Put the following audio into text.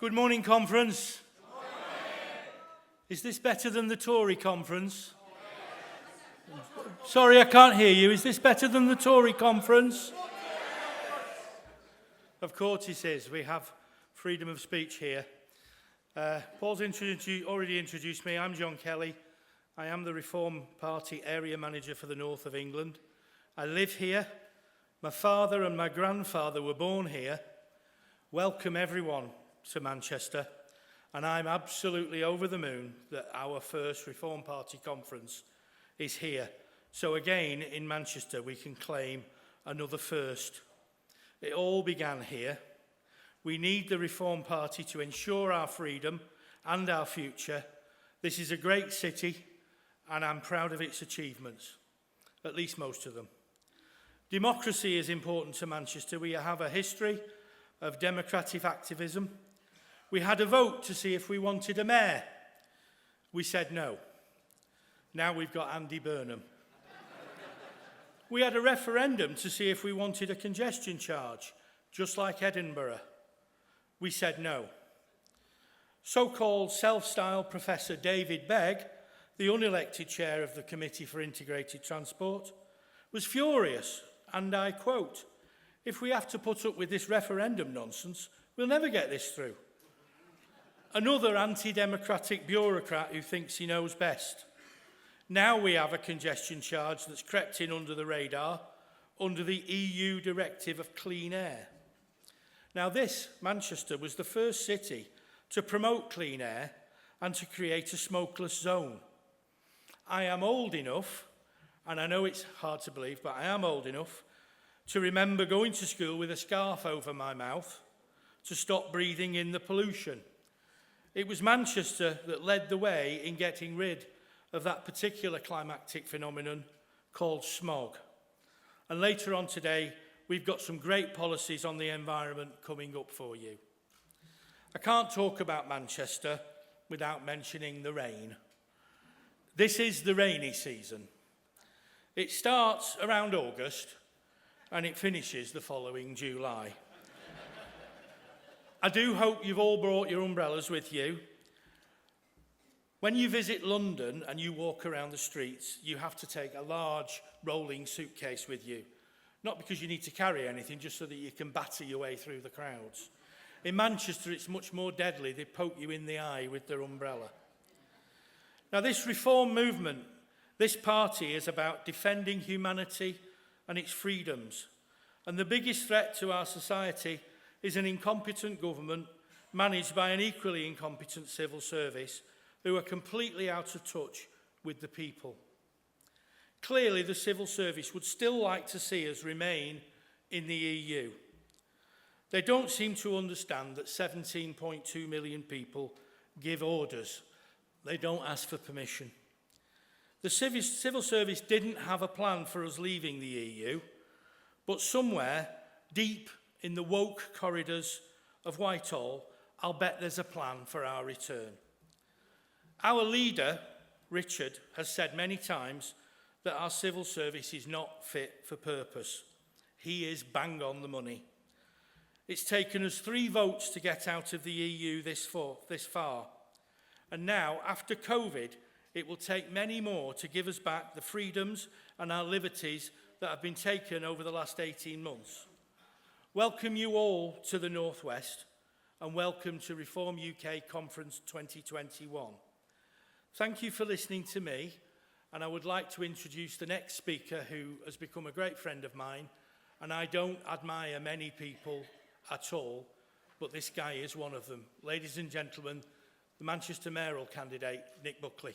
Good morning, conference. Good morning. Is this better than the Tory conference? Yes. Sorry, I can't hear you. Is this better than the Tory conference? Yes. Of course it is. We have freedom of speech here. Paul's already introduced me. I'm John Kelly. I am the Reform Party area manager for the north of England. I live here. My father and my grandfather were born here. Welcome everyone to Manchester, and I'm absolutely over the moon that our first Reform Party conference is here. So again, in Manchester, we can claim another first. It all began here. We need the Reform Party to ensure our freedom and our future. This is a great city, and I'm proud of its achievements, at least most of them. Democracy is important to Manchester. We have a history of democratic activism. We had a vote to see if we wanted a mayor. We said no. Now we've got Andy Burnham. We had a referendum to see if we wanted a congestion charge, just like Edinburgh. We said no. So-called self-styled Professor David Begg, the unelected chair of the Committee for Integrated Transport, was furious, and I quote, "If we have to put up with this referendum nonsense, we'll never get this through." Another anti-democratic bureaucrat who thinks he knows best. Now we have a congestion charge that's crept in under the radar under the EU Directive of Clean Air. Now this, Manchester, was the first city to promote clean air and to create a smokeless zone. I am old enough, and I know it's hard to believe, but I am old enough to remember going to school with a scarf over my mouth to stop breathing in the pollution. It was Manchester that led the way in getting rid of that particular climatic phenomenon called smog. And later on today, we've got some great policies on the environment coming up for you. I can't talk about Manchester without mentioning the rain. This is the rainy season. It starts around August and it finishes the following July. I do hope you've all brought your umbrellas with you. When you visit London and you walk around the streets, you have to take a large rolling suitcase with you. Not because you need to carry anything, just so that you can batter your way through the crowds. In Manchester, it's much more deadly. They poke you in the eye with their umbrella. Now, this reform movement, this party is about defending humanity and its freedoms. And the biggest threat to our society is an incompetent government managed by an equally incompetent civil service who are completely out of touch with the people. Clearly, the civil service would still like to see us remain in the EU. They don't seem to understand that 17.2 million people give orders. They don't ask for permission. The civil service didn't have a plan for us leaving the EU, but somewhere deep in the woke corridors of Whitehall, I'll bet there's a plan for our return. Our leader, Richard, has said many times that our civil service is not fit for purpose. He is bang on the money. It's taken us 3 votes to get out of the EU this far. And now, after COVID, it will take many more to give us back the freedoms and our liberties that have been taken over the last 18 months. Welcome you all to the Northwest, and welcome to Reform UK Conference 2021. Thank you for listening to me, and I would like to introduce the next speaker who has become a great friend of mine, and I don't admire many people at all, but this guy is one of them. Ladies and gentlemen, the Manchester mayoral candidate, Nick Buckley.